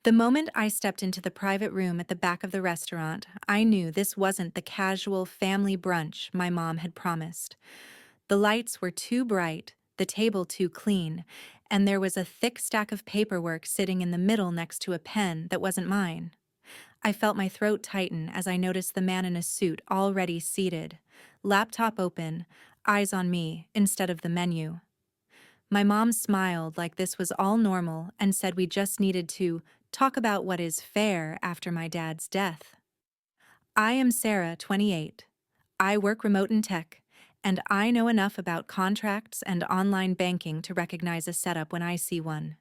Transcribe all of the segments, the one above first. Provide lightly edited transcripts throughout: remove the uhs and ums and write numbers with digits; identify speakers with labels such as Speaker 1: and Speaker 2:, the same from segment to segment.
Speaker 1: The moment I stepped into the private room at the back of the restaurant, I knew this wasn't the casual family brunch my mom had promised. The lights were too bright, the table too clean, and there was a thick stack of paperwork sitting in the middle next to a pen that wasn't mine. I felt my throat tighten as I noticed the man in a suit already seated, laptop open, eyes on me instead of the menu. My mom smiled like this was all normal and said we just needed to talk about what is fair after my dad's death. I am Sarah, 28. I work remote in tech, and I know enough about contracts and online banking to recognize a setup when I see one.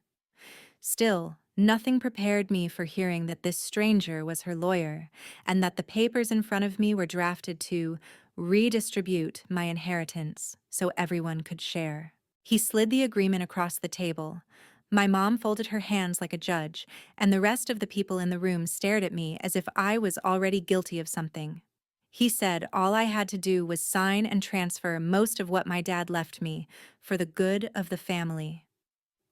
Speaker 1: Still, nothing prepared me for hearing that this stranger was her lawyer, and that the papers in front of me were drafted to redistribute my inheritance so everyone could share. He slid the agreement across the table. My mom folded her hands like a judge, and the rest of the people in the room stared at me as if I was already guilty of something. He said all I had to do was sign and transfer most of what my dad left me for the good of the family.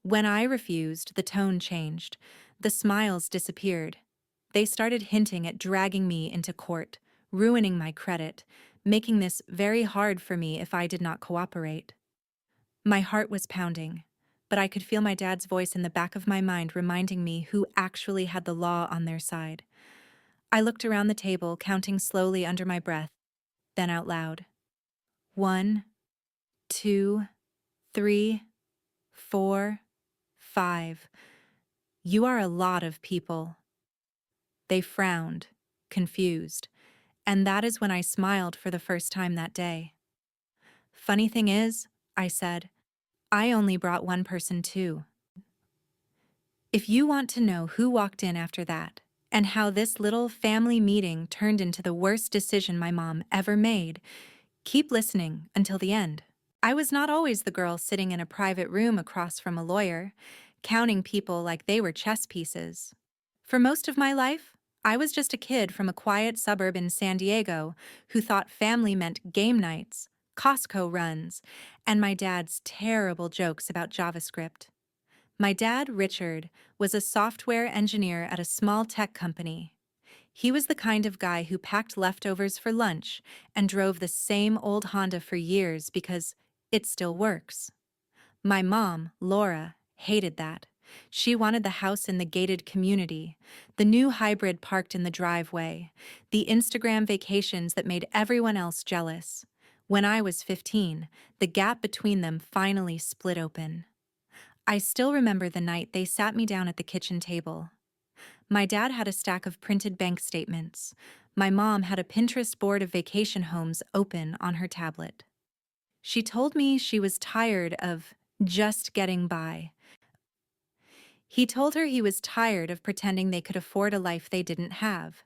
Speaker 1: When I refused, the tone changed. The smiles disappeared. They started hinting at dragging me into court, ruining my credit, making this very hard for me if I did not cooperate. My heart was pounding, but I could feel my dad's voice in the back of my mind reminding me who actually had the law on their side. I looked around the table, counting slowly under my breath, then out loud. 1, 2, 3, 4, 5. You are a lot of people. They frowned, confused, and that is when I smiled for the first time that day. Funny thing is, I said, I only brought one person too. If you want to know who walked in after that, and how this little family meeting turned into the worst decision my mom ever made, keep listening until the end. I was not always the girl sitting in a private room across from a lawyer, counting people like they were chess pieces. For most of my life, I was just a kid from a quiet suburb in San Diego who thought family meant game nights, Costco runs, and my dad's terrible jokes about JavaScript. My dad, Richard, was a software engineer at a small tech company. He was the kind of guy who packed leftovers for lunch and drove the same old Honda for years because it still works. My mom, Laura, hated that. She wanted the house in the gated community, the new hybrid parked in the driveway, the Instagram vacations that made everyone else jealous. When I was 15, the gap between them finally split open. I still remember the night they sat me down at the kitchen table. My dad had a stack of printed bank statements. My mom had a Pinterest board of vacation homes open on her tablet. She told me she was tired of just getting by. He told her he was tired of pretending they could afford a life they didn't have.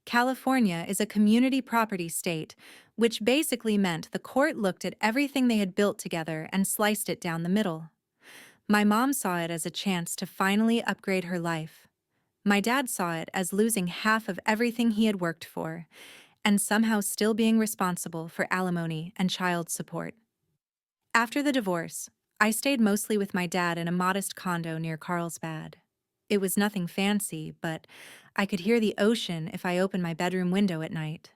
Speaker 1: California is a community property state, which basically meant the court looked at everything they had built together and sliced it down the middle. My mom saw it as a chance to finally upgrade her life. My dad saw it as losing half of everything he had worked for, and somehow still being responsible for alimony and child support. After the divorce, I stayed mostly with my dad in a modest condo near Carlsbad. It was nothing fancy, but I could hear the ocean if I opened my bedroom window at night.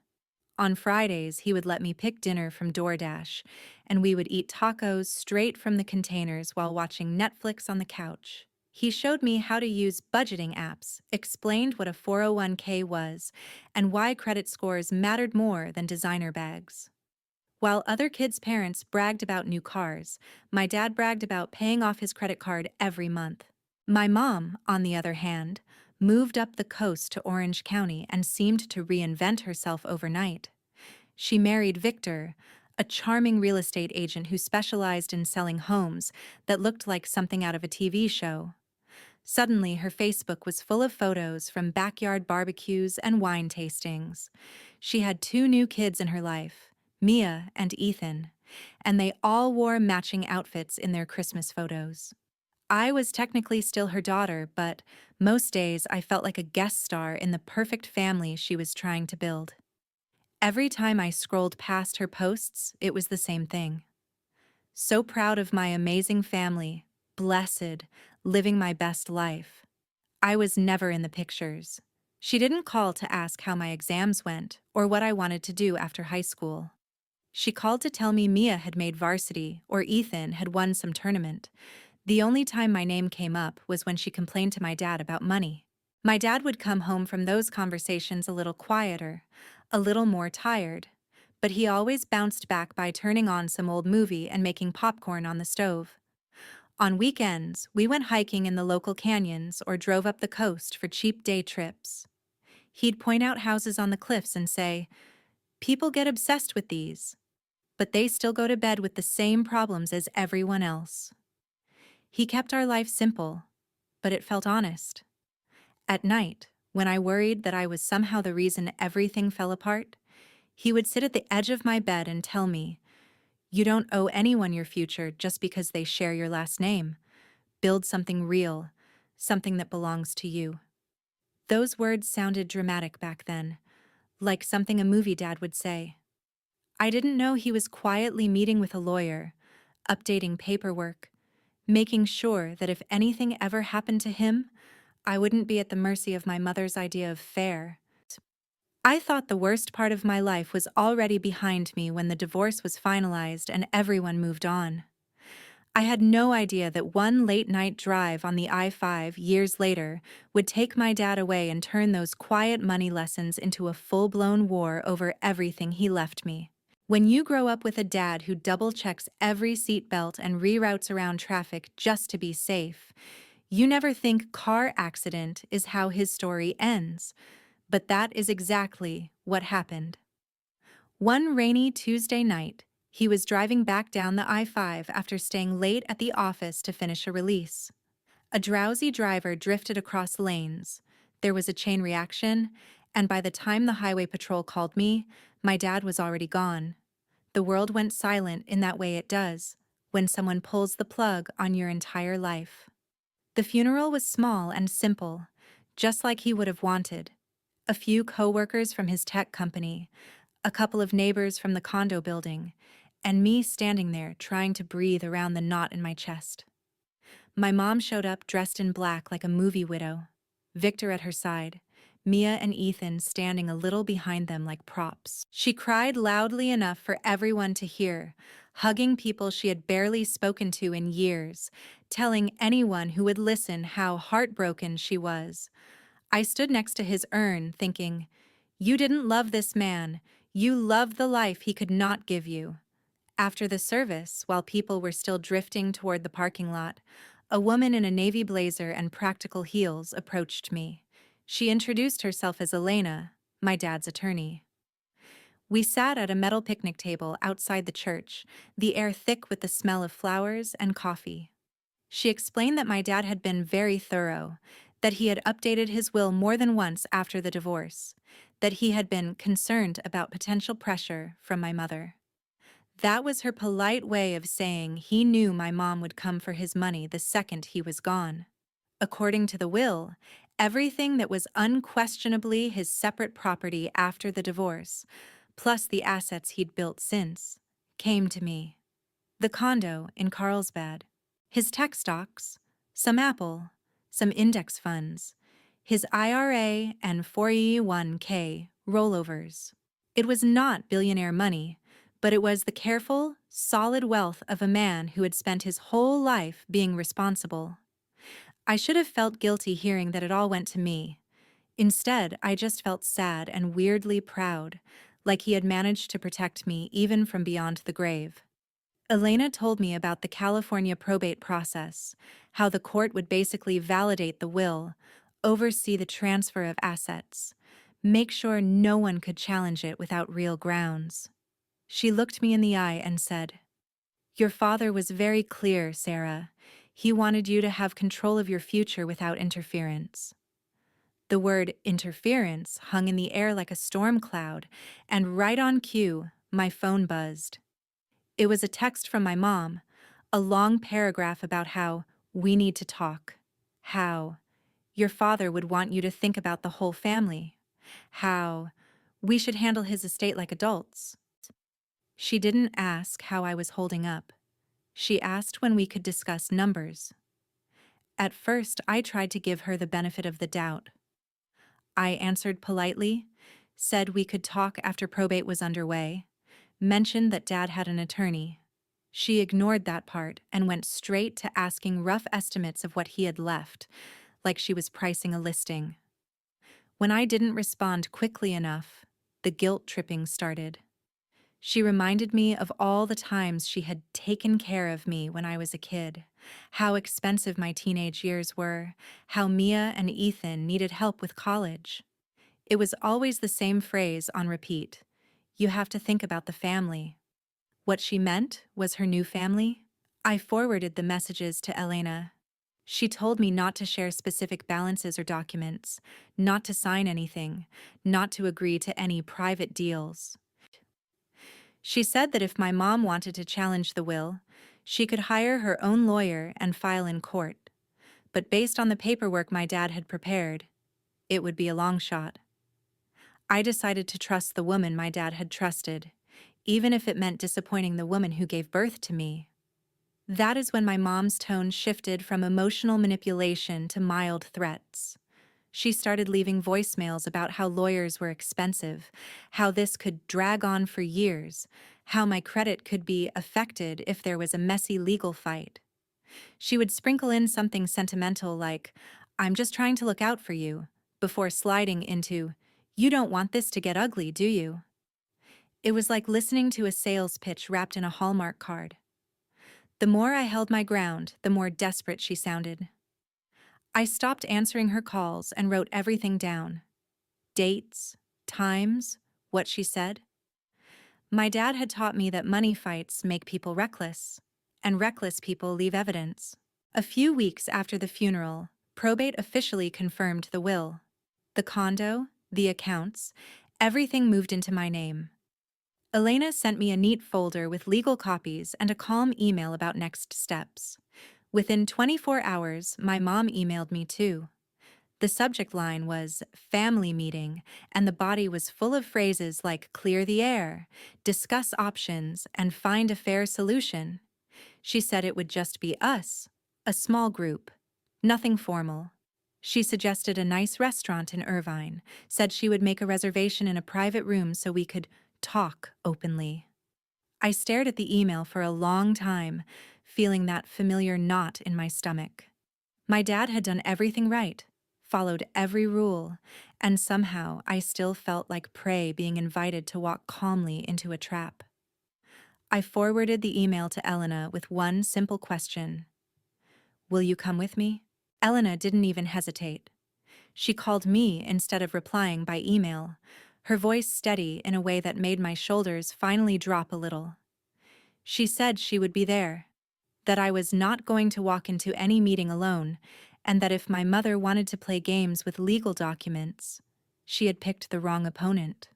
Speaker 1: On Fridays, he would let me pick dinner from DoorDash, and we would eat tacos straight from the containers while watching Netflix on the couch. He showed me how to use budgeting apps, explained what a 401k was, and why credit scores mattered more than designer bags. While other kids' parents bragged about new cars, my dad bragged about paying off his credit card every month. My mom, on the other hand, moved up the coast to Orange County and seemed to reinvent herself overnight. She married Victor, a charming real estate agent who specialized in selling homes that looked like something out of a TV show. Suddenly, her Facebook was full of photos from backyard barbecues and wine tastings. She had 2 new kids in her life, Mia and Ethan, and they all wore matching outfits in their Christmas photos. I was technically still her daughter, but most days I felt like a guest star in the perfect family she was trying to build. Every time I scrolled past her posts, it was the same thing. So proud of my amazing family, blessed, living my best life. I was never in the pictures. She didn't call to ask how my exams went or what I wanted to do after high school. She called to tell me Mia had made varsity or Ethan had won some tournament. The only time my name came up was when she complained to my dad about money. My dad would come home from those conversations a little quieter, a little more tired, but he always bounced back by turning on some old movie and making popcorn on the stove. On weekends, we went hiking in the local canyons or drove up the coast for cheap day trips. He'd point out houses on the cliffs and say, "People get obsessed with these, but they still go to bed with the same problems as everyone else." He kept our life simple, but it felt honest. At night, when I worried that I was somehow the reason everything fell apart, he would sit at the edge of my bed and tell me, "You don't owe anyone your future just because they share your last name. Build something real, something that belongs to you." Those words sounded dramatic back then, like something a movie dad would say. I didn't know he was quietly meeting with a lawyer, updating paperwork, making sure that if anything ever happened to him, I wouldn't be at the mercy of my mother's idea of fair. I thought the worst part of my life was already behind me when the divorce was finalized and everyone moved on. I had no idea that one late-night drive on the I-5 years later would take my dad away and turn those quiet money lessons into a full-blown war over everything he left me. When you grow up with a dad who double-checks every seatbelt and reroutes around traffic just to be safe, you never think car accident is how his story ends, but that is exactly what happened. One rainy Tuesday night, he was driving back down the I-5 after staying late at the office to finish a release. A drowsy driver drifted across lanes. There was a chain reaction, and by the time the highway patrol called me, my dad was already gone. The world went silent in that way it does, when someone pulls the plug on your entire life. The funeral was small and simple, just like he would have wanted. A few coworkers from his tech company, a couple of neighbors from the condo building, and me standing there trying to breathe around the knot in my chest. My mom showed up dressed in black like a movie widow, Victor at her side, Mia and Ethan standing a little behind them like props. She cried loudly enough for everyone to hear, hugging people she had barely spoken to in years, telling anyone who would listen how heartbroken she was. I stood next to his urn, thinking, "You didn't love this man. You loved the life he could not give you." After the service, while people were still drifting toward the parking lot, a woman in a navy blazer and practical heels approached me. She introduced herself as Elena, my dad's attorney. We sat at a metal picnic table outside the church, the air thick with the smell of flowers and coffee. She explained that my dad had been very thorough, that he had updated his will more than once after the divorce, that he had been concerned about potential pressure from my mother. That was her polite way of saying he knew my mom would come for his money the second he was gone. According to the will, everything that was unquestionably his separate property after the divorce, plus the assets he'd built since, came to me. The condo in Carlsbad, his tech stocks, some Apple, some index funds, his IRA and 401k rollovers. It was not billionaire money, but it was the careful, solid wealth of a man who had spent his whole life being responsible. I should have felt guilty hearing that it all went to me. Instead, I just felt sad and weirdly proud, like he had managed to protect me even from beyond the grave. Elena told me about the California probate process, how the court would basically validate the will, oversee the transfer of assets, make sure no one could challenge it without real grounds. She looked me in the eye and said, "Your father was very clear, Sarah. He wanted you to have control of your future without interference." The word interference hung in the air like a storm cloud, and right on cue, my phone buzzed. It was a text from my mom, a long paragraph about how we need to talk, how your father would want you to think about the whole family, how we should handle his estate like adults. She didn't ask how I was holding up. She asked when we could discuss numbers. At first, I tried to give her the benefit of the doubt. I answered politely, said we could talk after probate was underway, mentioned that Dad had an attorney. She ignored that part and went straight to asking rough estimates of what he had left, like she was pricing a listing. When I didn't respond quickly enough, the guilt tripping started. She reminded me of all the times she had taken care of me when I was a kid, how expensive my teenage years were, how Mia and Ethan needed help with college. It was always the same phrase on repeat. You have to think about the family. What she meant was her new family. I forwarded the messages to Elena. She told me not to share specific balances or documents, not to sign anything, not to agree to any private deals. She said that if my mom wanted to challenge the will, she could hire her own lawyer and file in court. But based on the paperwork my dad had prepared, it would be a long shot. I decided to trust the woman my dad had trusted, even if it meant disappointing the woman who gave birth to me. That is when my mom's tone shifted from emotional manipulation to mild threats. She started leaving voicemails about how lawyers were expensive, how this could drag on for years, how my credit could be affected if there was a messy legal fight. She would sprinkle in something sentimental like, "I'm just trying to look out for you," before sliding into, "You don't want this to get ugly, do you?" It was like listening to a sales pitch wrapped in a Hallmark card. The more I held my ground, the more desperate she sounded. I stopped answering her calls and wrote everything down. Dates, times, what she said. My dad had taught me that money fights make people reckless, and reckless people leave evidence. A few weeks after the funeral, probate officially confirmed the will. The condo, the accounts, everything moved into my name. Elena sent me a neat folder with legal copies and a calm email about next steps. Within 24 hours, my mom emailed me too. The subject line was family meeting, and the body was full of phrases like clear the air, discuss options, and find a fair solution. She said it would just be us, a small group, nothing formal. She suggested a nice restaurant in Irvine, said she would make a reservation in a private room so we could talk openly. I stared at the email for a long time, feeling that familiar knot in my stomach. My dad had done everything right, followed every rule, and somehow I still felt like prey being invited to walk calmly into a trap. I forwarded the email to Elena with one simple question. Will you come with me? Elena didn't even hesitate. She called me instead of replying by email, her voice steady in a way that made my shoulders finally drop a little. She said she would be there, that I was not going to walk into any meeting alone, and that if my mother wanted to play games with legal documents, she had picked the wrong opponent.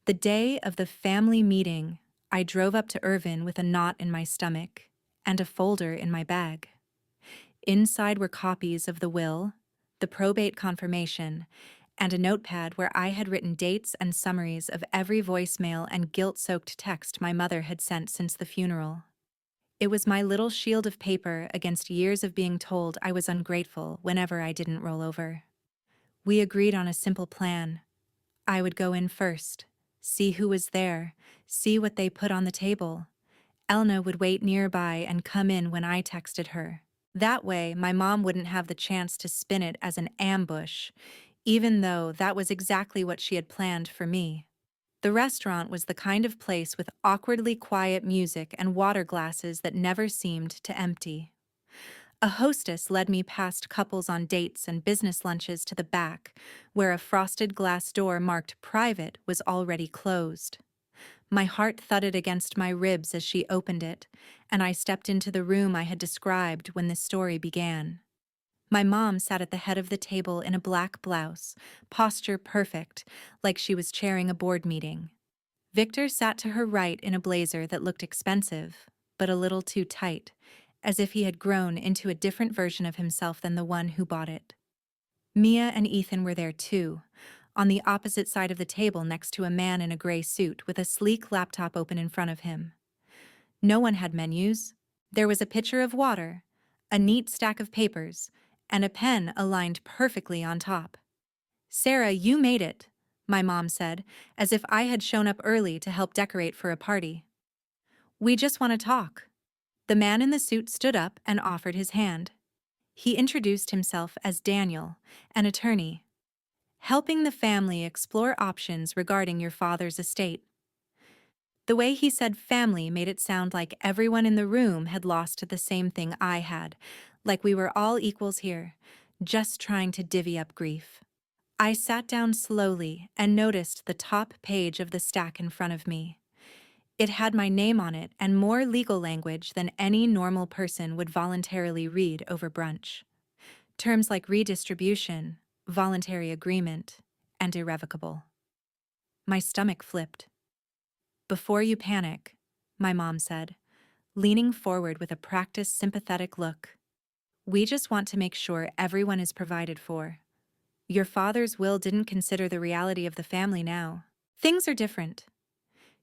Speaker 1: The day of the family meeting, I drove up to Irvine with a knot in my stomach and a folder in my bag. Inside were copies of the will, the probate confirmation, and a notepad where I had written dates and summaries of every voicemail and guilt-soaked text my mother had sent since the funeral. It was my little shield of paper against years of being told I was ungrateful whenever I didn't roll over. We agreed on a simple plan. I would go in first, see who was there, see what they put on the table. Elna would wait nearby and come in when I texted her. That way, my mom wouldn't have the chance to spin it as an ambush, even though that was exactly what she had planned for me. The restaurant was the kind of place with awkwardly quiet music and water glasses that never seemed to empty. A hostess led me past couples on dates and business lunches to the back, where a frosted glass door marked private was already closed. My heart thudded against my ribs as she opened it, and I stepped into the room I had described when this story began. My mom sat at the head of the table in a black blouse, posture perfect, like she was chairing a board meeting. Victor sat to her right in a blazer that looked expensive, but a little too tight, as if he had grown into a different version of himself than the one who bought it. Mia and Ethan were there too, on the opposite side of the table next to a man in a gray suit with a sleek laptop open in front of him. No one had menus. There was a pitcher of water, a neat stack of papers, and a pen aligned perfectly on top. "Sarah, you made it," my mom said, as if I had shown up early to help decorate for a party. "We just want to talk." The man in the suit stood up and offered his hand. He introduced himself as Daniel, an attorney, helping the family explore options regarding your father's estate. The way he said family made it sound like everyone in the room had lost the same thing I had, like we were all equals here, just trying to divvy up grief. I sat down slowly and noticed the top page of the stack in front of me. It had my name on it and more legal language than any normal person would voluntarily read over brunch. Terms like redistribution, voluntary agreement, and irrevocable. My stomach flipped. "Before you panic," my mom said, leaning forward with a practiced, sympathetic look. "We just want to make sure everyone is provided for. Your father's will didn't consider the reality of the family now. Things are different."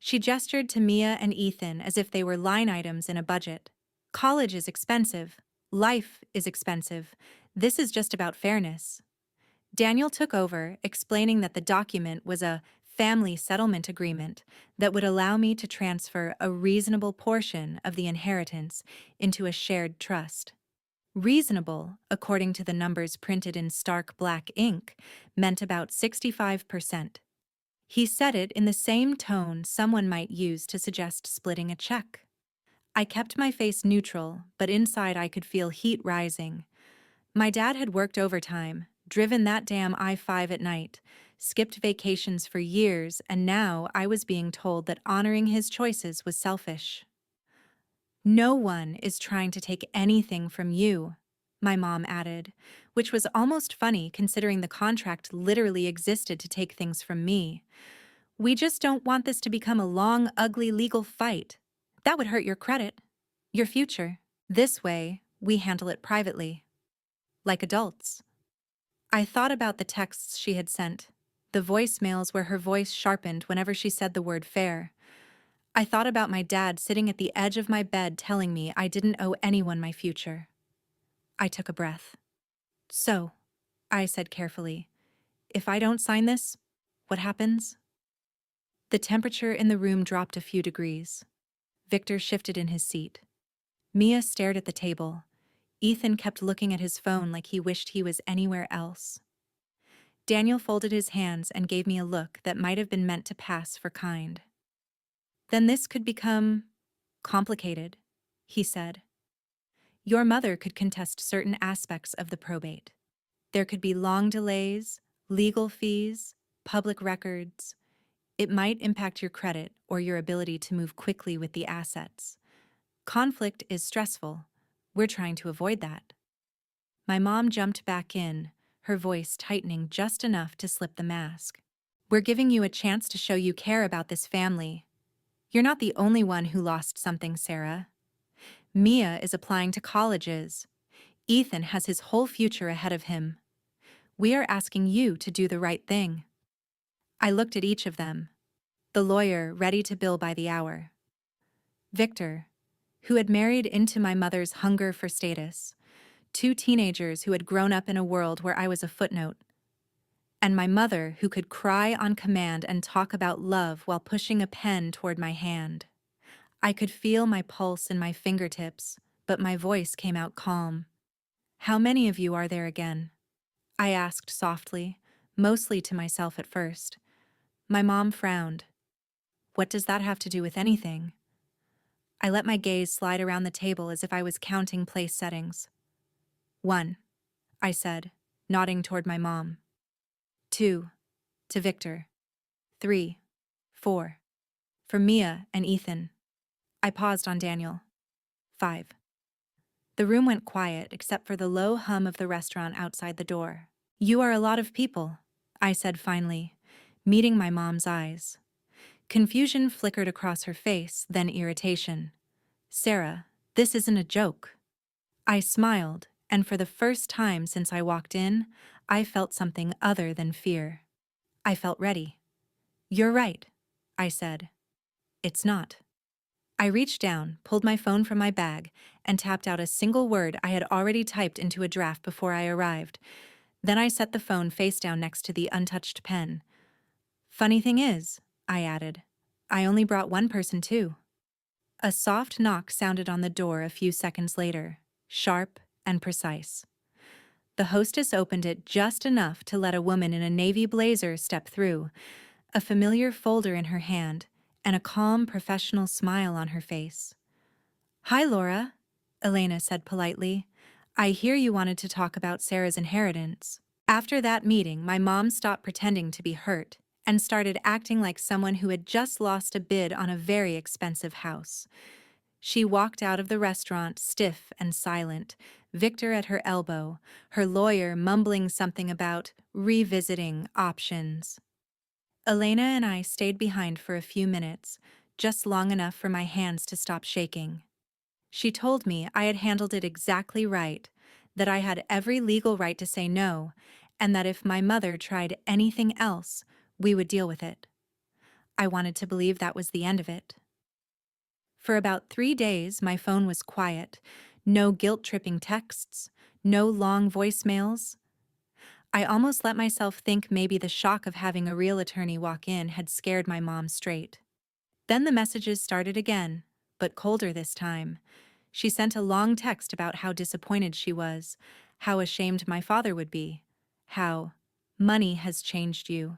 Speaker 1: She gestured to Mia and Ethan as if they were line items in a budget. "College is expensive. Life is expensive. This is just about fairness." Daniel took over, explaining that the document was a family settlement agreement that would allow me to transfer a reasonable portion of the inheritance into a shared trust. Reasonable, according to the numbers printed in stark black ink, meant about 65%. He said it in the same tone someone might use to suggest splitting a check. I kept my face neutral, but inside I could feel heat rising. My dad had worked overtime, driven that damn I-5 at night, skipped vacations for years, and now I was being told that honoring his choices was selfish. "No one is trying to take anything from you," my mom added, which was almost funny considering the contract literally existed to take things from me. "We just don't want this to become a long, ugly legal fight. That would hurt your credit, your future. This way, we handle it privately, like adults." I thought about the texts she had sent, the voicemails where her voice sharpened whenever she said the word fair. I thought about my dad sitting at the edge of my bed telling me I didn't owe anyone my future. I took a breath. "So," I said carefully, "if I don't sign this, what happens?" The temperature in the room dropped a few degrees. Victor shifted in his seat. Mia stared at the table. Ethan kept looking at his phone like he wished he was anywhere else. Daniel folded his hands and gave me a look that might have been meant to pass for kind. "Then this could become complicated," he said. "Your mother could contest certain aspects of the probate. There could be long delays, legal fees, public records. It might impact your credit or your ability to move quickly with the assets. Conflict is stressful. We're trying to avoid that." My mom jumped back in, her voice tightening just enough to slip the mask. "We're giving you a chance to show you care about this family. You're not the only one who lost something, Sarah. Mia is applying to colleges. Ethan has his whole future ahead of him. We are asking you to do the right thing." I looked at each of them. The lawyer ready to bill by the hour. Victor, who had married into my mother's hunger for status. 2 teenagers who had grown up in a world where I was a footnote. And my mother, who could cry on command and talk about love while pushing a pen toward my hand. I could feel my pulse in my fingertips, but my voice came out calm. "How many of you are there again?" I asked softly, mostly to myself at first. My mom frowned. "What does that have to do with anything?" I let my gaze slide around the table as if I was counting place settings. "1," I said, nodding toward my mom. "2, to Victor. 3, 4, for Mia and Ethan." I paused on Daniel. 5. The room went quiet except for the low hum of the restaurant outside the door. "You are a lot of people," I said finally, meeting my mom's eyes. Confusion flickered across her face, then irritation. "Sarah, this isn't a joke." I smiled, and for the first time since I walked in, I felt something other than fear. I felt ready. "You're right," I said. "It's not." I reached down, pulled my phone from my bag, and tapped out a single word I had already typed into a draft before I arrived. Then I set the phone face down next to the untouched pen. Funny thing is, I added, I only brought one person too. A soft knock sounded on the door a few seconds later, sharp and precise. The hostess opened it just enough to let a woman in a navy blazer step through, a familiar folder in her hand, and a calm, professional smile on her face. "Hi, Laura," Elena said politely. "I hear you wanted to talk about Sarah's inheritance." After that meeting, my mom stopped pretending to be hurt and started acting like someone who had just lost a bid on a very expensive house. She walked out of the restaurant stiff and silent, Victor at her elbow, her lawyer mumbling something about revisiting options. Elena and I stayed behind for a few minutes, just long enough for my hands to stop shaking. She told me I had handled it exactly right, that I had every legal right to say no, and that if my mother tried anything else, we would deal with it. I wanted to believe that was the end of it. For about 3 days, my phone was quiet. No guilt-tripping texts, no long voicemails. I almost let myself think maybe the shock of having a real attorney walk in had scared my mom straight. Then the messages started again, but colder this time. She sent a long text about how disappointed she was, how ashamed my father would be, how money has changed you.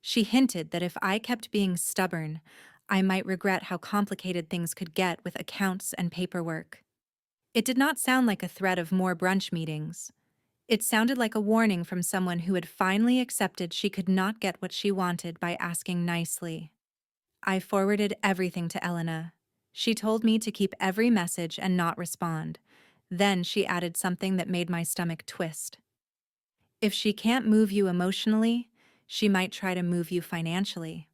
Speaker 1: She hinted that if I kept being stubborn, I might regret how complicated things could get with accounts and paperwork. It did not sound like a threat of more brunch meetings. It sounded like a warning from someone who had finally accepted she could not get what she wanted by asking nicely. I forwarded everything to Elena. She told me to keep every message and not respond. Then she added something that made my stomach twist. If she can't move you emotionally, she might try to move you financially.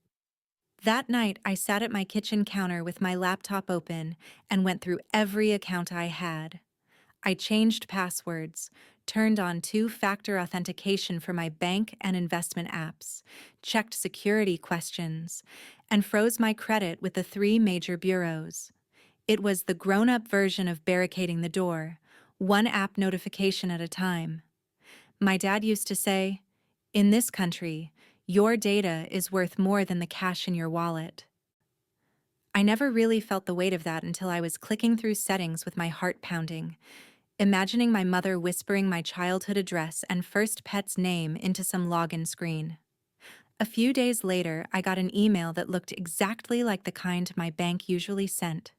Speaker 1: That night, I sat at my kitchen counter with my laptop open and went through every account I had. I changed passwords, turned on two-factor authentication for my bank and investment apps, checked security questions, and froze my credit with the 3 major bureaus. It was the grown-up version of barricading the door, one app notification at a time. My dad used to say, "In this country, your data is worth more than the cash in your wallet." I never really felt the weight of that until I was clicking through settings with my heart pounding, imagining my mother whispering my childhood address and first pet's name into some login screen. A few days later, I got an email that looked exactly like the kind my bank usually sent.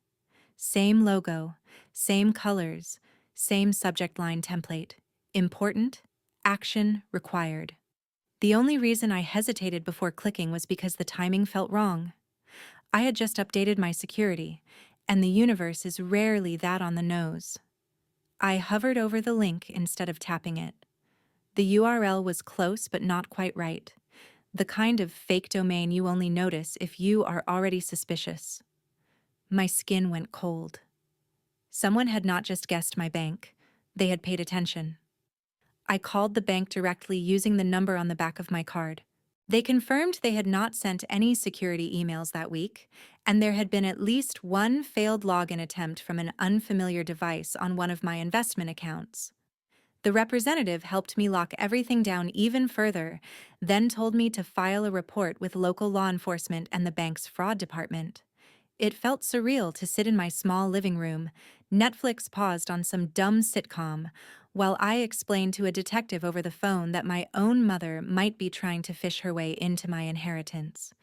Speaker 1: Same logo, same colors, same subject line template. Important, action required. The only reason I hesitated before clicking was because the timing felt wrong. I had just updated my security, and the universe is rarely that on the nose. I hovered over the link instead of tapping it. The URL was close but not quite right. The kind of fake domain you only notice if you are already suspicious. My skin went cold. Someone had not just guessed my bank. They had paid attention. I called the bank directly using the number on the back of my card. They confirmed they had not sent any security emails that week, and there had been at least one failed login attempt from an unfamiliar device on one of my investment accounts. The representative helped me lock everything down even further, then told me to file a report with local law enforcement and the bank's fraud department. It felt surreal to sit in my small living room, Netflix paused on some dumb sitcom, while I explained to a detective over the phone that my own mother might be trying to fish her way into my inheritance.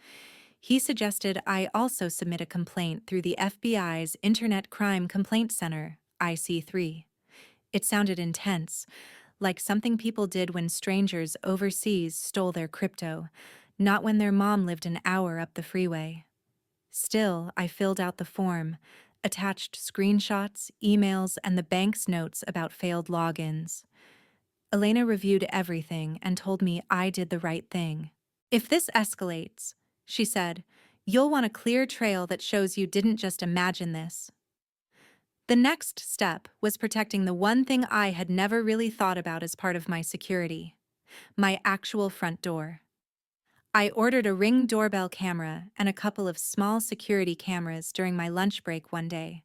Speaker 1: He suggested I also submit a complaint through the FBI's Internet Crime Complaint Center, IC3. It sounded intense, like something people did when strangers overseas stole their crypto, not when their mom lived an hour up the freeway. Still, I filled out the form, attached screenshots, emails, and the bank's notes about failed logins. Elena reviewed everything and told me I did the right thing. "If this escalates," she said, "you'll want a clear trail that shows you didn't just imagine this." The next step was protecting the one thing I had never really thought about as part of my security: my actual front door. I ordered a Ring doorbell camera and a couple of small security cameras during my lunch break one day,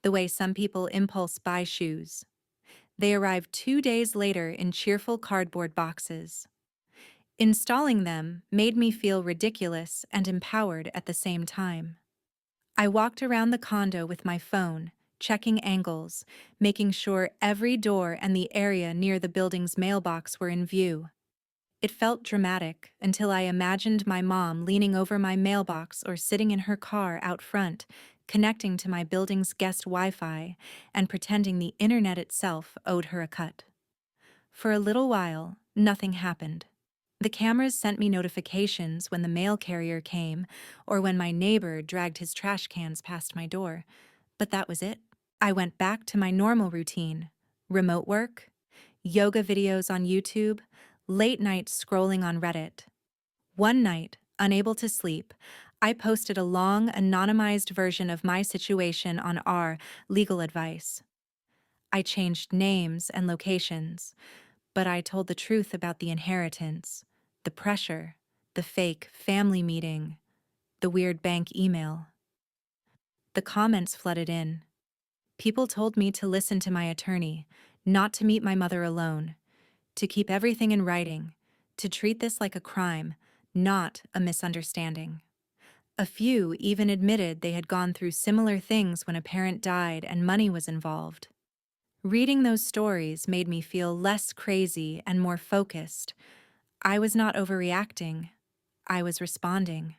Speaker 1: the way some people impulse buy shoes. They arrived 2 days later in cheerful cardboard boxes. Installing them made me feel ridiculous and empowered at the same time. I walked around the condo with my phone, checking angles, making sure every door and the area near the building's mailbox were in view. It felt dramatic until I imagined my mom leaning over my mailbox or sitting in her car out front, connecting to my building's guest Wi-Fi and pretending the internet itself owed her a cut. For a little while, nothing happened. The cameras sent me notifications when the mail carrier came or when my neighbor dragged his trash cans past my door, but that was it. I went back to my normal routine: remote work, yoga videos on YouTube, late nights scrolling on Reddit. One night, unable to sleep, I posted a long, anonymized version of my situation on our legal advice. I changed names and locations, but I told the truth about the inheritance, the pressure, the fake family meeting, the weird bank email. The comments flooded in. People told me to listen to my attorney, not to meet my mother alone, to keep everything in writing, to treat this like a crime, not a misunderstanding. A few even admitted they had gone through similar things when a parent died and money was involved. Reading those stories made me feel less crazy and more focused. I was not overreacting. I was responding.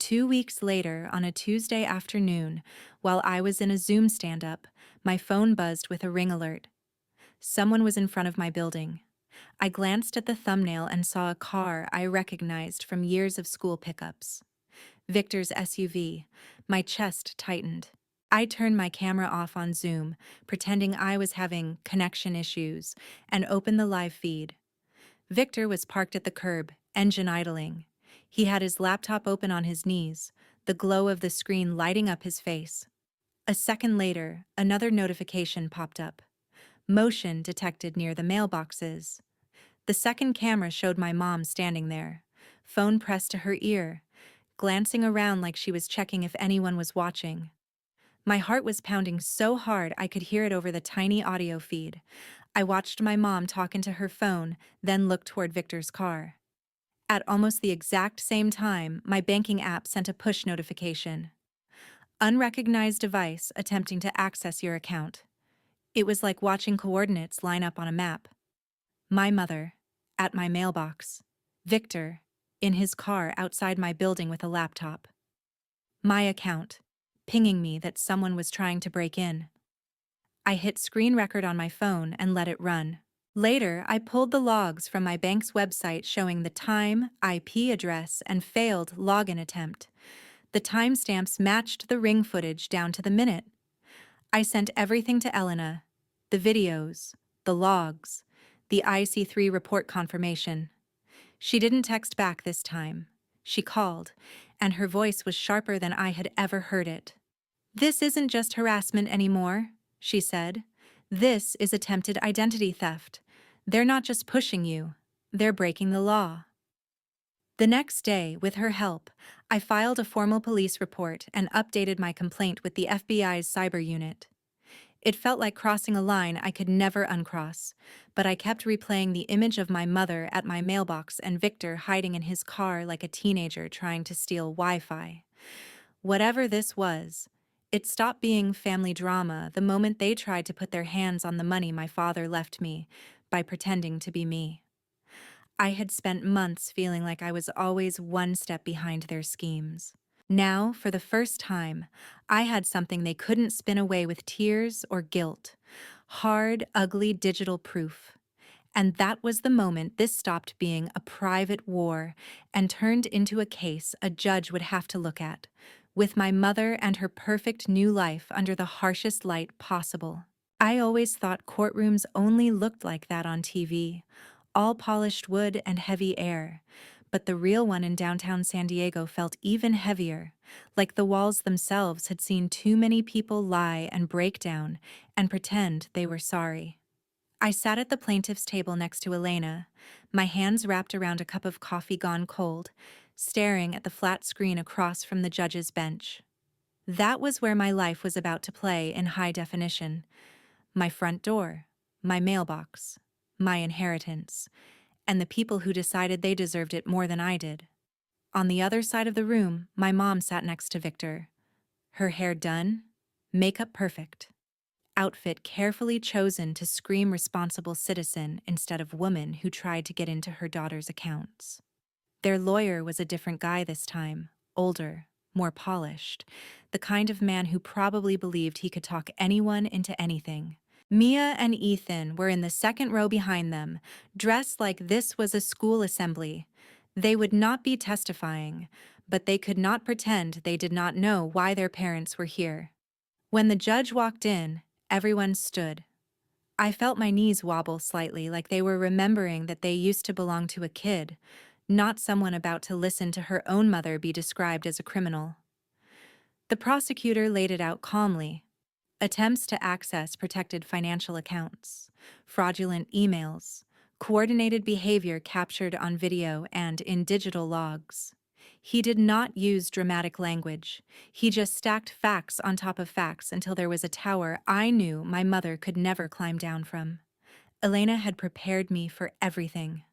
Speaker 1: 2 weeks later, on a Tuesday afternoon, while I was in a Zoom stand-up, my phone buzzed with a ring alert. Someone was in front of my building. I glanced at the thumbnail and saw a car I recognized from years of school pickups. Victor's SUV. My chest tightened. I turned my camera off on Zoom, pretending I was having connection issues, and opened the live feed. Victor was parked at the curb, engine idling. He had his laptop open on his knees, the glow of the screen lighting up his face. A second later, another notification popped up. Motion detected near the mailboxes. The second camera showed my mom standing there, phone pressed to her ear, glancing around like she was checking if anyone was watching. My heart was pounding so hard I could hear it over the tiny audio feed. I watched my mom talk into her phone, then looked toward Victor's car. At almost the exact same time, my banking app sent a push notification. Unrecognized device attempting to access your account. It was like watching coordinates line up on a map. My mother, at my mailbox. Victor, in his car outside my building with a laptop. My account, pinging me that someone was trying to break in. I hit screen record on my phone and let it run. Later, I pulled the logs from my bank's website showing the time, IP address, and failed login attempt. The timestamps matched the ring footage down to the minute. I sent everything to Elena, the videos, the logs, the IC3 report confirmation. She didn't text back this time. She called, and her voice was sharper than I had ever heard it. "This isn't just harassment anymore," she said. "This is attempted identity theft. They're not just pushing you, they're breaking the law." The next day, with her help, I filed a formal police report and updated my complaint with the FBI's cyber unit. It felt like crossing a line I could never uncross, but I kept replaying the image of my mother at my mailbox and Victor hiding in his car like a teenager trying to steal Wi-Fi. Whatever this was, it stopped being family drama the moment they tried to put their hands on the money my father left me by pretending to be me. I had spent months feeling like I was always one step behind their schemes. Now, for the first time, I had something they couldn't spin away with tears or guilt. Hard, ugly digital proof. And that was the moment this stopped being a private war and turned into a case a judge would have to look at, with my mother and her perfect new life under the harshest light possible. I always thought courtrooms only looked like that on TV, all polished wood and heavy air, but the real one in downtown San Diego felt even heavier, like the walls themselves had seen too many people lie and break down and pretend they were sorry. I sat at the plaintiff's table next to Elena, my hands wrapped around a cup of coffee gone cold, staring at the flat screen across from the judge's bench. That was where my life was about to play in high definition. My front door, my mailbox, my inheritance, and the people who decided they deserved it more than I did. On the other side of the room, my mom sat next to Victor. Her hair done, makeup perfect, outfit carefully chosen to scream responsible citizen instead of woman who tried to get into her daughter's accounts. Their lawyer was a different guy this time, older, more polished, the kind of man who probably believed he could talk anyone into anything. Mia and Ethan were in the second row behind them, dressed like this was a school assembly. They would not be testifying, but they could not pretend they did not know why their parents were here. When the judge walked in, everyone stood. I felt my knees wobble slightly, like they were remembering that they used to belong to a kid, not someone about to listen to her own mother be described as a criminal. The prosecutor laid it out calmly. Attempts to access protected financial accounts, fraudulent emails, coordinated behavior captured on video and in digital logs. He did not use dramatic language. He just stacked facts on top of facts until there was a tower I knew my mother could never climb down from. Elena had prepared me for everything.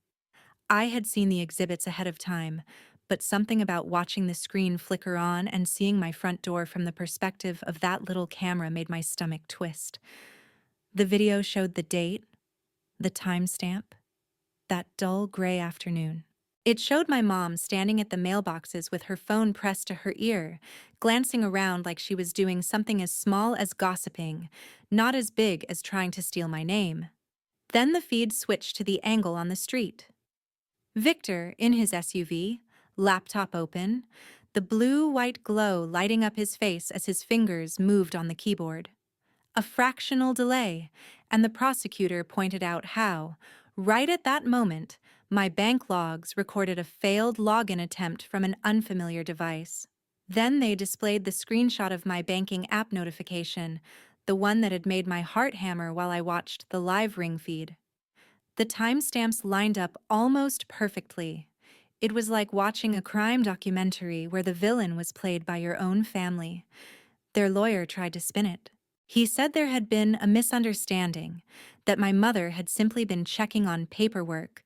Speaker 1: I had seen the exhibits ahead of time, but something about watching the screen flicker on and seeing my front door from the perspective of that little camera made my stomach twist. The video showed the date, the timestamp, that dull gray afternoon. It showed my mom standing at the mailboxes with her phone pressed to her ear, glancing around like she was doing something as small as gossiping, not as big as trying to steal my name. Then the feed switched to the angle on the street. Victor, in his SUV, laptop open, the blue-white glow lighting up his face as his fingers moved on the keyboard. A fractional delay, and the prosecutor pointed out how, right at that moment, my bank logs recorded a failed login attempt from an unfamiliar device. Then they displayed the screenshot of my banking app notification, the one that had made my heart hammer while I watched the live ring feed. The timestamps lined up almost perfectly. It was like watching a crime documentary where the villain was played by your own family. Their lawyer tried to spin it. He said there had been a misunderstanding, that my mother had simply been checking on paperwork,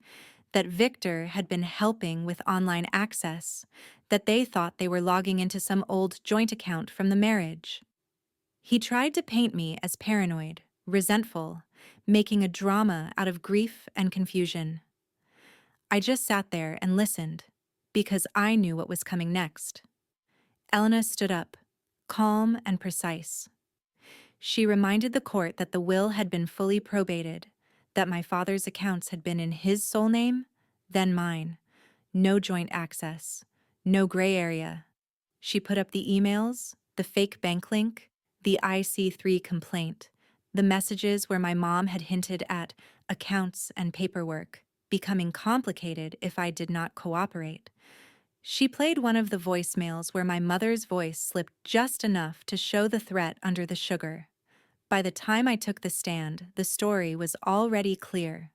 Speaker 1: that Victor had been helping with online access, that they thought they were logging into some old joint account from the marriage. He tried to paint me as paranoid, resentful, making a drama out of grief and confusion. I just sat there and listened, because I knew what was coming next. Elena stood up, calm and precise. She reminded the court that the will had been fully probated, that my father's accounts had been in his sole name, then mine. No joint access, no gray area. She put up the emails, the fake bank link, the IC3 complaint, the messages where my mom had hinted at accounts and paperwork becoming complicated if I did not cooperate. She played one of the voicemails where my mother's voice slipped just enough to show the threat under the sugar. By the time I took the stand, the story was already clear.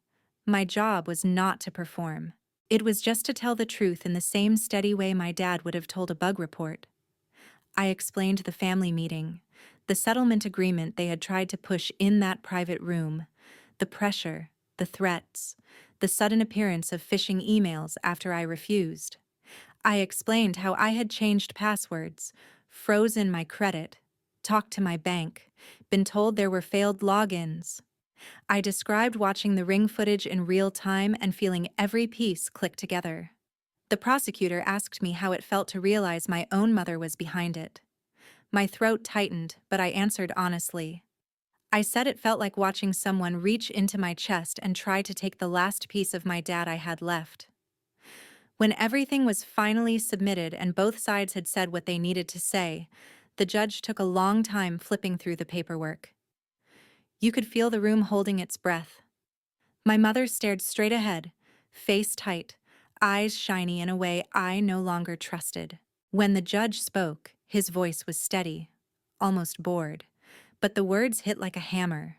Speaker 1: My job was not to perform. It was just to tell the truth in the same steady way my dad would have told a bug report. I explained the family meeting, the settlement agreement they had tried to push in that private room, the pressure, the threats, the sudden appearance of phishing emails after I refused. I explained how I had changed passwords, frozen my credit, talked to my bank, been told there were failed logins. I described watching the ring footage in real time and feeling every piece click together. The prosecutor asked me how it felt to realize my own mother was behind it. My throat tightened, but I answered honestly. I said it felt like watching someone reach into my chest and try to take the last piece of my dad I had left. When everything was finally submitted and both sides had said what they needed to say, the judge took a long time flipping through the paperwork. You could feel the room holding its breath. My mother stared straight ahead, face tight, eyes shiny in a way I no longer trusted. When the judge spoke, his voice was steady, almost bored, but the words hit like a hammer.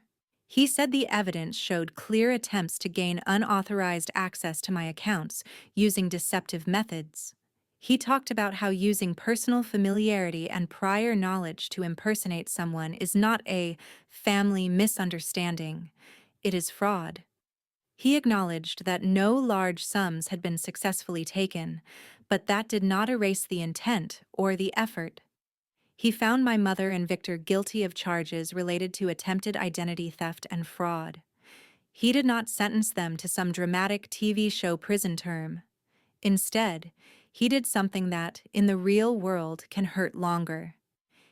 Speaker 1: He said the evidence showed clear attempts to gain unauthorized access to my accounts using deceptive methods. He talked about how using personal familiarity and prior knowledge to impersonate someone is not a family misunderstanding, it is fraud. He acknowledged that no large sums had been successfully taken, but that did not erase the intent or the effort. He found my mother and Victor guilty of charges related to attempted identity theft and fraud. He did not sentence them to some dramatic TV show prison term. Instead, he did something that, in the real world, can hurt longer.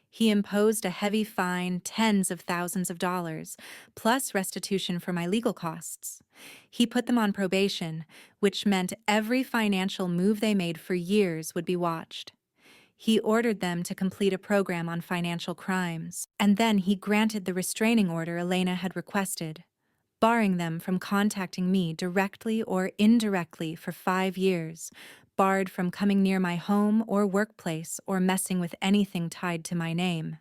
Speaker 1: He imposed a heavy fine, tens of thousands of dollars, plus restitution for my legal costs. He put them on probation, which meant every financial move they made for years would be watched. He ordered them to complete a program on financial crimes, and then he granted the restraining order Elena had requested, barring them from contacting me directly or indirectly for 5 years, barred from coming near my home or workplace or messing with anything tied to my name.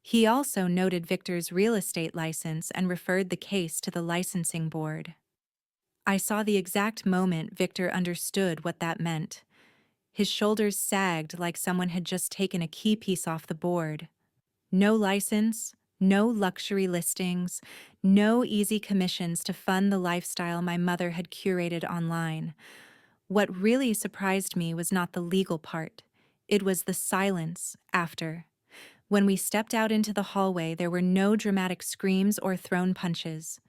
Speaker 1: He also noted Victor's real estate license and referred the case to the licensing board. I saw the exact moment Victor understood what that meant. His shoulders sagged like someone had just taken a key piece off the board. No license, no luxury listings, no easy commissions to fund the lifestyle my mother had curated online. What really surprised me was not the legal part. It was the silence after. When we stepped out into the hallway, there were no dramatic screams or thrown punches.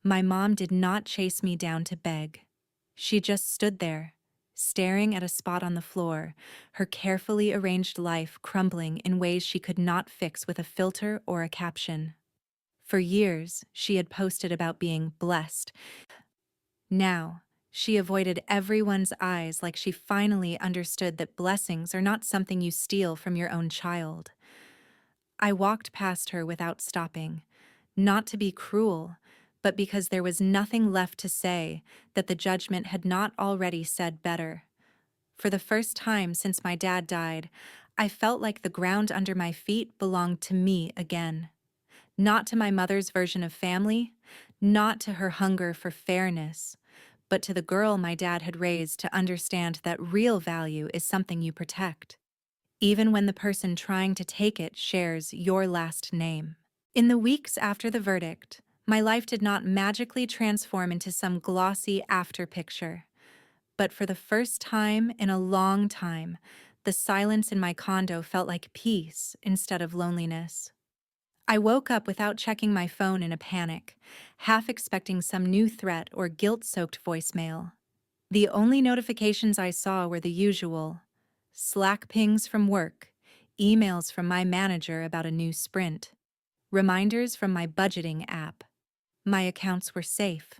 Speaker 1: My mom did not chase me down to beg. She just stood there, staring at a spot on the floor, her carefully arranged life crumbling in ways she could not fix with a filter or a caption. For years, she had posted about being blessed. Now, she avoided everyone's eyes like she finally understood that blessings are not something you steal from your own child. I walked past her without stopping, not to be cruel, but because there was nothing left to say that the judgment had not already said better. For the first time since my dad died, I felt like the ground under my feet belonged to me again. Not to my mother's version of family, not to her hunger for fairness, but to the girl my dad had raised to understand that real value is something you protect, even when the person trying to take it shares your last name. In the weeks after the verdict, my life did not magically transform into some glossy after picture. But for the first time in a long time, the silence in my condo felt like peace instead of loneliness. I woke up without checking my phone in a panic, half expecting some new threat or guilt-soaked voicemail. The only notifications I saw were the usual: Slack pings from work, emails from my manager about a new sprint, reminders from my budgeting app. My accounts were safe.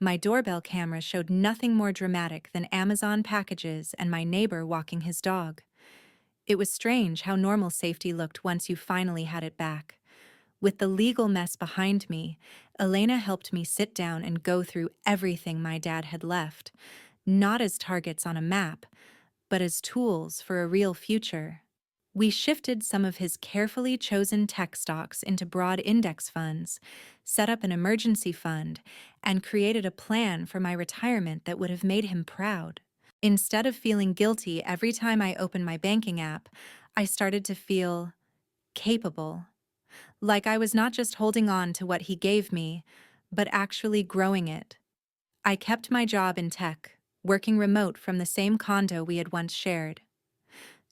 Speaker 1: My doorbell camera showed nothing more dramatic than Amazon packages and my neighbor walking his dog. It was strange how normal safety looked once you finally had it back. With the legal mess behind me, Elena helped me sit down and go through everything my dad had left, not as targets on a map, but as tools for a real future. We shifted some of his carefully chosen tech stocks into broad index funds, set up an emergency fund, and created a plan for my retirement that would have made him proud. Instead of feeling guilty every time I opened my banking app, I started to feel capable. Like I was not just holding on to what he gave me, but actually growing it. I kept my job in tech, working remote from the same condo we had once shared.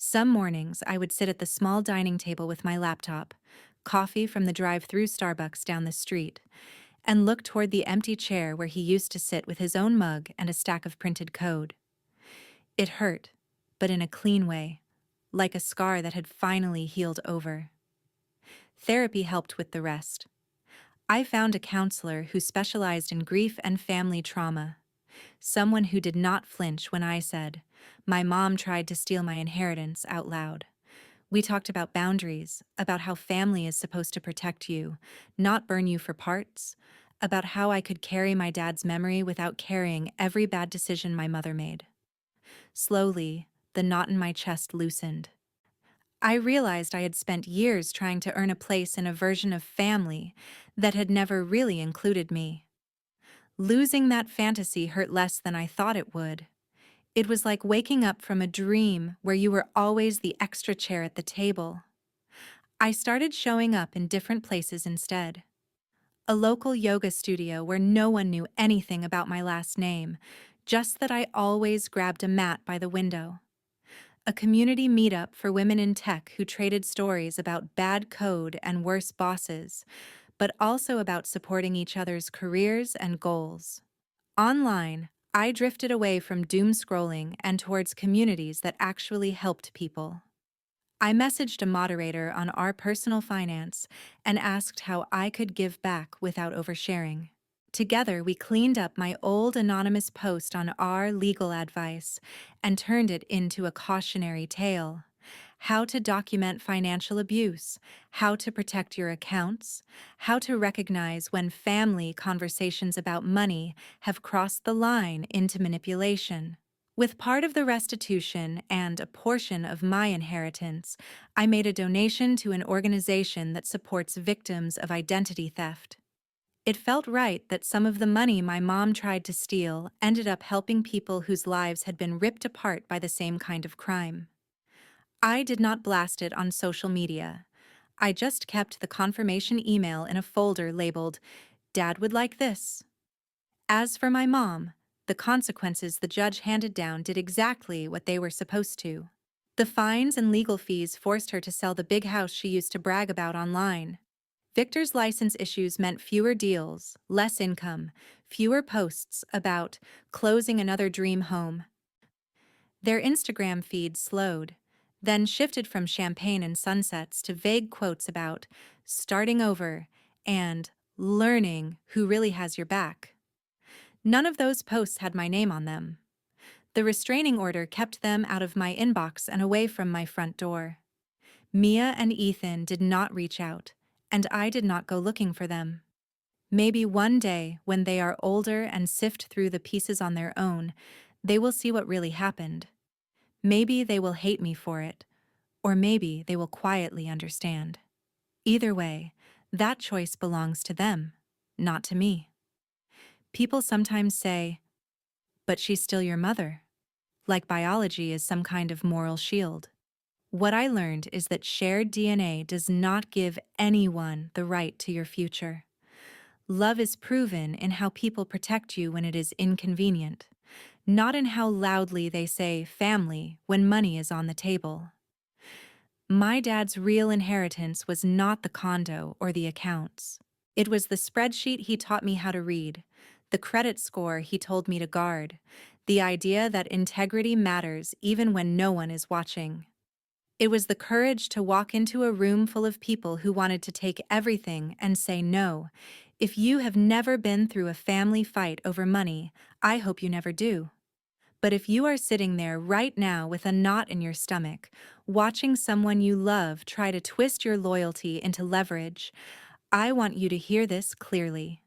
Speaker 1: Some mornings I would sit at the small dining table with my laptop, coffee from the drive-through Starbucks down the street, and look toward the empty chair where he used to sit with his own mug and a stack of printed code. It hurt, but in a clean way, like a scar that had finally healed over. Therapy helped with the rest. I found a counselor who specialized in grief and family trauma, someone who did not flinch when I said, "My mom tried to steal my inheritance," out loud. We talked about boundaries, about how family is supposed to protect you, not burn you for parts, about how I could carry my dad's memory without carrying every bad decision my mother made. Slowly, the knot in my chest loosened. I realized I had spent years trying to earn a place in a version of family that had never really included me. Losing that fantasy hurt less than I thought it would. It was like waking up from a dream where you were always the extra chair at the table. I started showing up in different places instead. A local yoga studio where no one knew anything about my last name, just that I always grabbed a mat by the window. A community meetup for women in tech who traded stories about bad code and worse bosses, but also about supporting each other's careers and goals. Online, I drifted away from doom scrolling and towards communities that actually helped people. I messaged a moderator on our personal finance and asked how I could give back without oversharing. Together, we cleaned up my old anonymous post on our legal advice and turned it into a cautionary tale. How to document financial abuse, how to protect your accounts, how to recognize when family conversations about money have crossed the line into manipulation. With part of the restitution and a portion of my inheritance, I made a donation to an organization that supports victims of identity theft. It felt right that some of the money my mom tried to steal ended up helping people whose lives had been ripped apart by the same kind of crime. I did not blast it on social media. I just kept the confirmation email in a folder labeled, "Dad would like this." As for my mom, the consequences the judge handed down did exactly what they were supposed to. The fines and legal fees forced her to sell the big house she used to brag about online. Victor's license issues meant fewer deals, less income, fewer posts about closing another dream home. Their Instagram feed slowed, then shifted from champagne and sunsets to vague quotes about starting over and learning who really has your back. None of those posts had my name on them. The restraining order kept them out of my inbox and away from my front door. Mia and Ethan did not reach out, and I did not go looking for them. Maybe one day, when they are older and sift through the pieces on their own, they will see what really happened. Maybe they will hate me for it, or maybe they will quietly understand. Either way, that choice belongs to them, not to me. People sometimes say, "But she's still your mother," like biology is some kind of moral shield. What I learned is that shared DNA does not give anyone the right to your future. Love is proven in how people protect you when it is inconvenient, not in how loudly they say family when money is on the table. My dad's real inheritance was not the condo or the accounts. It was the spreadsheet he taught me how to read, the credit score he told me to guard, the idea that integrity matters even when no one is watching. It was the courage to walk into a room full of people who wanted to take everything and say no. If you have never been through a family fight over money, I hope you never do. But if you are sitting there right now with a knot in your stomach, watching someone you love try to twist your loyalty into leverage, I want you to hear this clearly.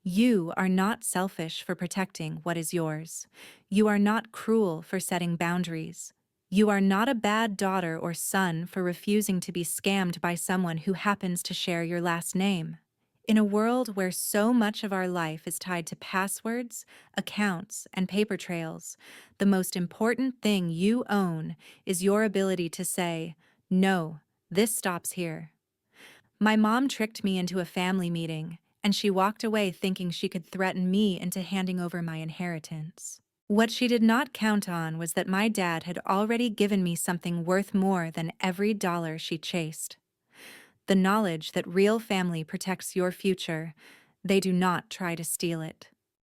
Speaker 1: You are not selfish for protecting what is yours. You are not cruel for setting boundaries. You are not a bad daughter or son for refusing to be scammed by someone who happens to share your last name. In a world where so much of our life is tied to passwords, accounts, and paper trails, the most important thing you own is your ability to say, "No, this stops here." My mom tricked me into a family meeting, and she walked away thinking she could threaten me into handing over my inheritance. What she did not count on was that my dad had already given me something worth more than every dollar she chased. The knowledge that real family protects your future, they do not try to steal it.